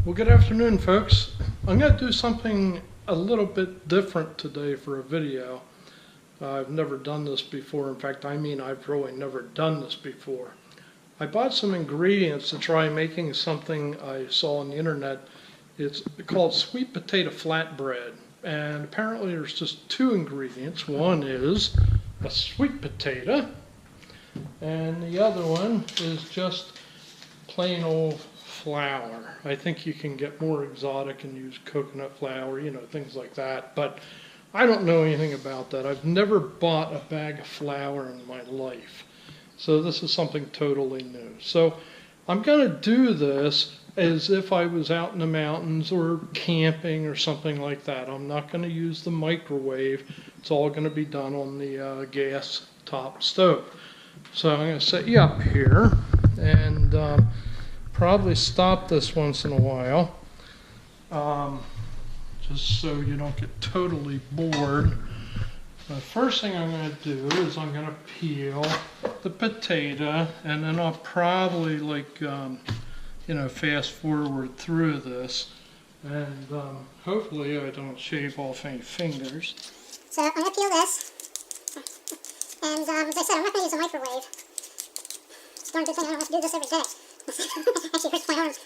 Well, good afternoon, folks. I'm going to do something a little bit different today for a video. I've never done this before. In fact, I've really never done this before. I bought some ingredients to try making something I saw on the internet. It's called sweet potato flatbread. And apparently there's just two ingredients. One is a sweet potato, and the other one is just plain old flour. I think you can get more exotic and use coconut flour, things like that. But I don't know anything about that. I've never bought a bag of flour in my life. So this is something totally new. So I'm going to do this as if I was out in the mountains or camping or something like that. I'm not going to use the microwave. It's all going to be done on the gas top stove. So I'm going to set you up here and probably stop this once in a while, just so you don't get totally bored. The first thing I'm going to do is I'm going to peel the potato, and then I'll probably fast forward through this, and hopefully I don't shave off any fingers. So I'm going to peel this, and as I said, I'm not going to use a microwave. It's a darn good thing I don't have to do this every day. Actually hurts my arms.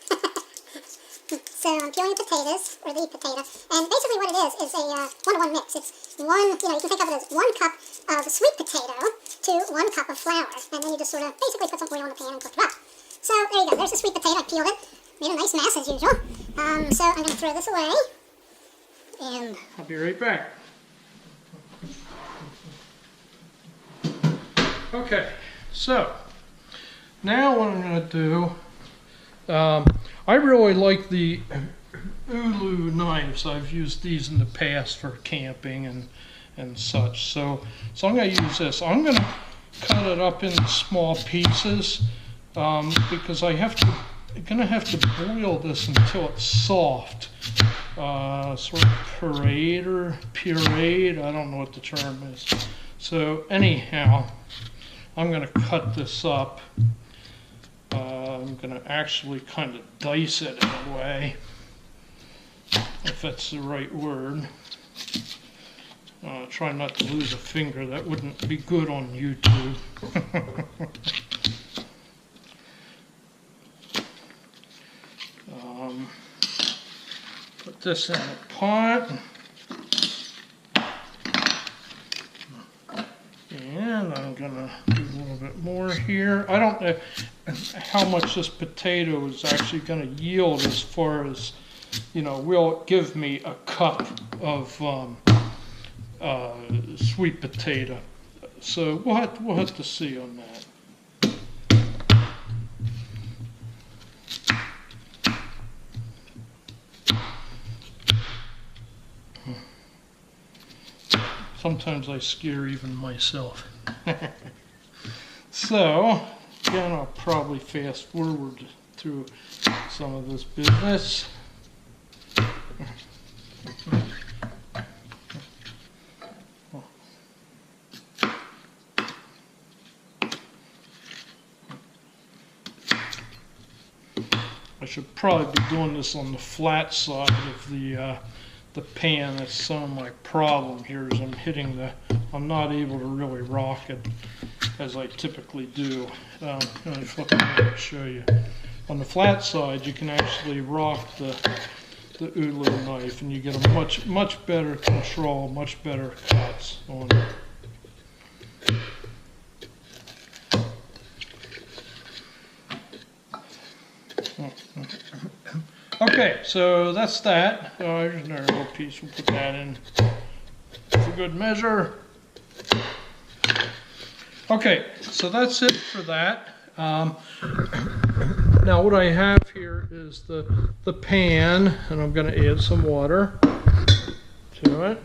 So I'm peeling the potatoes, or the potato, and basically what it is a one-to-one mix. It's one, you can think of it as 1 cup of sweet potato to 1 cup of flour, and then you just sort of basically put some oil in the pan and cook it up. So there you go, there's the sweet potato. I peeled it, made a nice mess as usual. So I'm going to throw this away, and I'll be right back. Okay, so now what I'm going to do, I really like the Ulu knives. I've used these in the past for camping and such. So I'm going to use this. I'm going to cut it up into small pieces because I'm going to have to boil this until it's soft. Sort of pureed, I don't know what the term is. So anyhow, I'm going to cut this up. I'm going to actually kind of dice it in a way, if that's the right word. Try not to lose a finger. That wouldn't be good on YouTube. Put this in a pot. And I'm going to do a little bit more here. I don't know how much this potato is actually going to yield as far as, will it give me a cup of sweet potato. So we'll have to see on that. Sometimes I scare even myself. So, again, I'll probably fast forward through some of this business. I should probably be doing this on the flat side of the pan. That's some of my problem here is I'm not able to really rock it as I typically do. Let me flip it around and show you. On the flat side, you can actually rock the Ulu knife, and you get a much better control, much better cuts on it. Okay, so that's that. Here's another little piece. We'll put that in for good measure. Okay, so that's it for that. Now what I have here is the pan, and I'm going to add some water to it.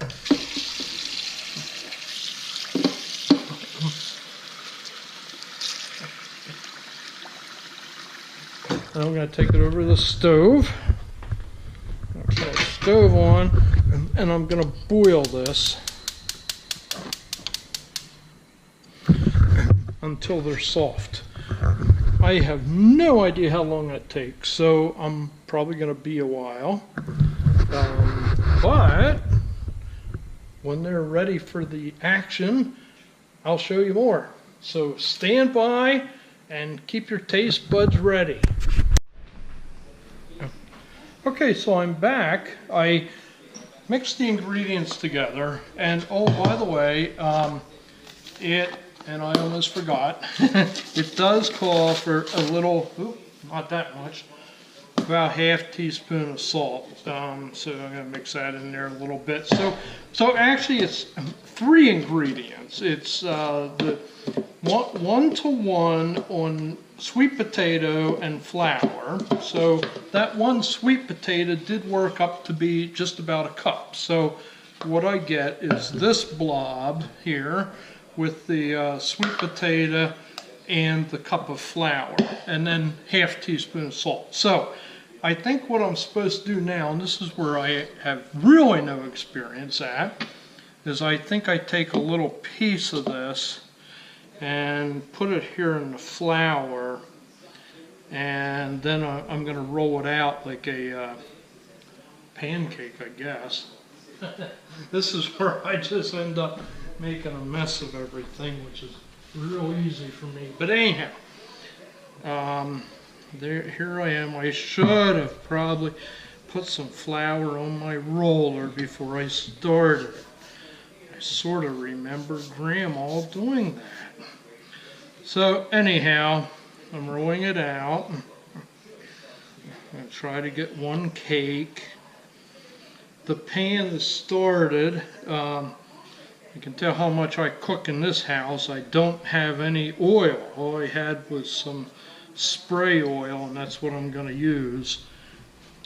And I'm going to take it over to the stove. I'll put the stove on, and I'm going to boil this until they're soft. I have no idea how long that takes, so I'm probably going to be a while. But when they're ready for the action, I'll show you more. So stand by and keep your taste buds ready. Okay, so I'm back. I mixed the ingredients together, and oh, by the way, and I almost forgot, it does call for a little, not that much, about ½ teaspoon of salt. So I'm going to mix that in there a little bit. So actually it's 3 ingredients. It's the 1-to-1 on sweet potato and flour. So that one sweet potato did work up to be just about a cup. So what I get is this blob here with the sweet potato and the cup of flour, and then ½ teaspoon of salt. So I think what I'm supposed to do now, and this is where I have really no experience at, is I think I take a little piece of this and put it here in the flour, and then I'm going to roll it out like a pancake, I guess. This is where I just end up making a mess of everything, which is real easy for me. But anyhow, here I am. I should have probably put some flour on my roller before I started. I sort of remember Grandma doing that. So anyhow, I'm rolling it out. I'm going to try to get one cake. The pan is started. You can tell how much I cook in this house. I don't have any oil. All I had was some spray oil, and that's what I'm going to use.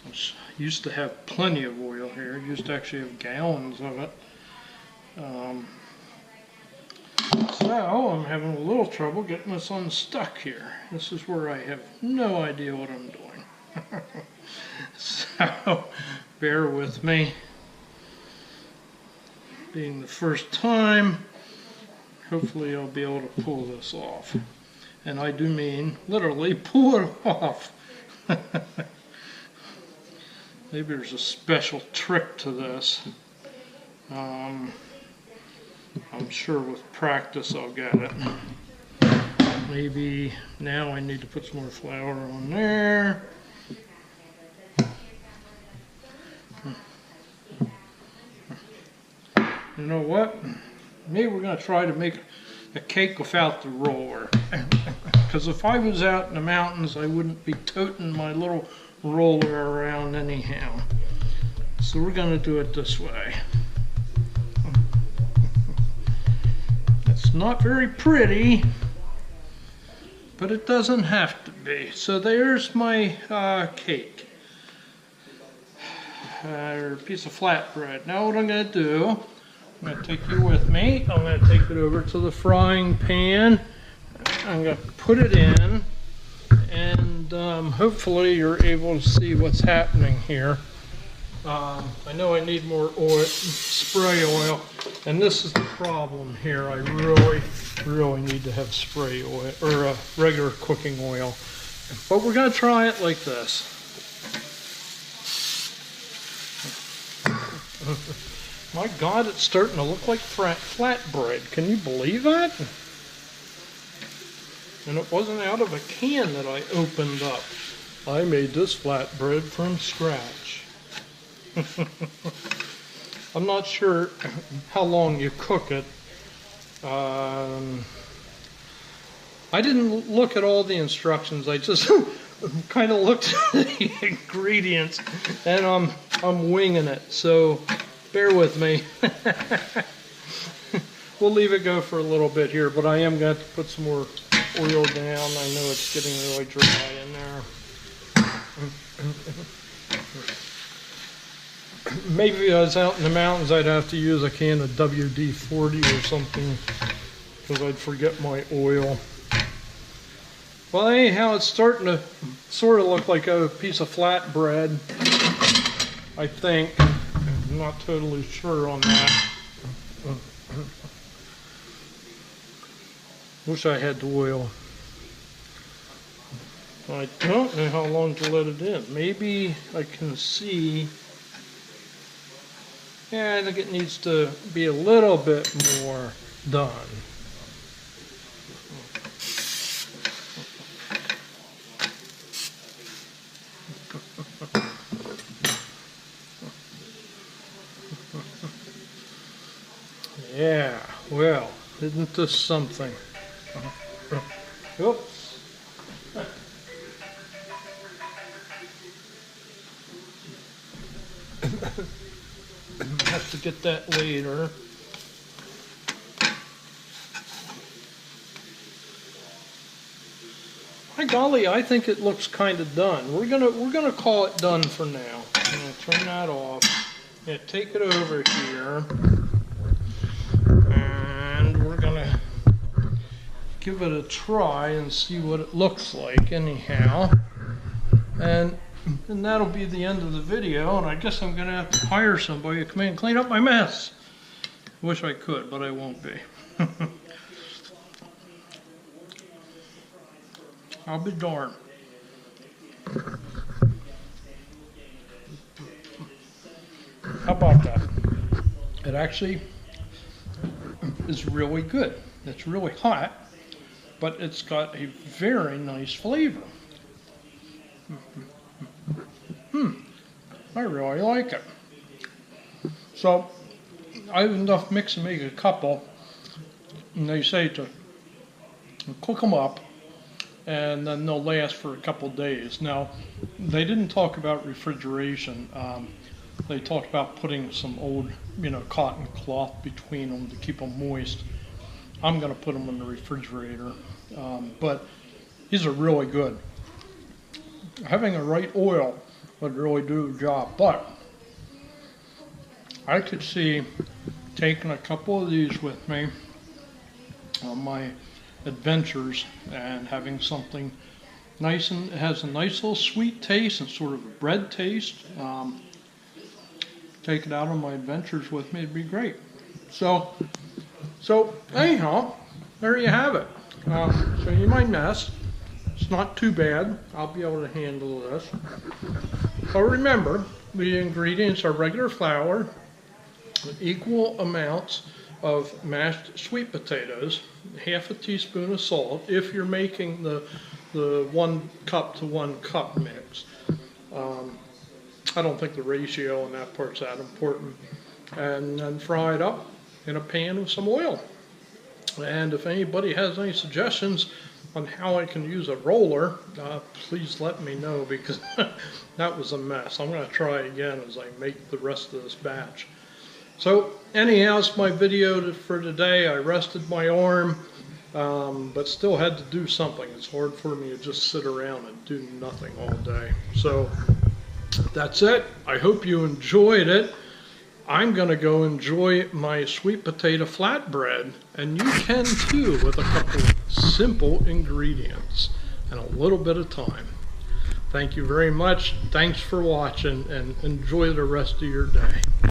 I used to have plenty of oil here. I used to actually have gallons of it. So I'm having a little trouble getting this unstuck here. This is where I have no idea what I'm doing. So bear with me. Being the first time, hopefully I'll be able to pull this off. And I do mean literally pull it off. Maybe there's a special trick to this. I'm sure with practice I'll get it. Maybe now I need to put some more flour on there. You know what? Maybe we're going to try to make a cake without the roller. Because if I was out in the mountains, I wouldn't be toting my little roller around anyhow. So we're going to do it this way. It's not very pretty, but it doesn't have to be. So there's my cake. Or a piece of flatbread. Now what I'm going to do, I'm going to take you with me. I'm going to take it over to the frying pan. I'm going to put it in, and hopefully you're able to see what's happening here. I know I need more oil, spray oil, and this is the problem here. I really need to have spray oil, or regular cooking oil. But we're going to try it like this. My God, it's starting to look like flatbread. Can you believe that? And it wasn't out of a can that I opened up. I made this flatbread from scratch. I'm not sure how long you cook it. I didn't look at all the instructions. I just kind of looked at the ingredients, and I'm winging it. So bear with me. We'll leave it go for a little bit here, but I am going to put some more oil down. I know it's getting really dry in there. Maybe if I was out in the mountains, I'd have to use a can of WD-40 or something, because I'd forget my oil. Well, anyhow, it's starting to sort of look like a piece of flatbread, I think. I'm not totally sure on that. Wish I had the oil. I don't know how long to let it in. Maybe I can see. Yeah, I think it needs to be a little bit more done. Yeah, well, isn't this something? Oops. Have to get that later. My golly, I think it looks kind of done. We're gonna call it done for now. I'm gonna turn that off. Yeah, take it over here, and we're gonna give it a try and see what it looks like. Anyhow, and that'll be the end of the video. And I guess I'm gonna have to hire somebody to come in and clean up my mess. Wish I could, but I won't be. I'll be darned. How about that? It actually is really good. It's really hot, but it's got a very nice flavor. I really like it. So I have enough mix to make a couple, and they say to cook them up, and then they'll last for a couple days. Now, they didn't talk about refrigeration. They talked about putting some old, cotton cloth between them to keep them moist. I'm going to put them in the refrigerator, but these are really good. Having a right oil would really do the job, but I could see taking a couple of these with me on my adventures and having something nice, and it has a nice little sweet taste and sort of a bread taste. Take it out on my adventures with me, it'd be great. So anyhow, there you have it. So you might mess. It's not too bad. I'll be able to handle this. So remember, the ingredients are regular flour, equal amounts of mashed sweet potatoes, half a teaspoon of salt if you're making the 1 cup to 1 cup mix. I don't think the ratio on that part's that important. And then fry it up in a pan with some oil. And if anybody has any suggestions on how I can use a roller, please let me know, because that was a mess. I'm going to try again as I make the rest of this batch. So anyhow, it's my video for today. I rested my arm, but still had to do something. It's hard for me to just sit around and do nothing all day. So that's it. I hope you enjoyed it. I'm going to go enjoy my sweet potato flatbread, and you can too, with a couple of simple ingredients and a little bit of time. Thank you very much. Thanks for watching, and enjoy the rest of your day.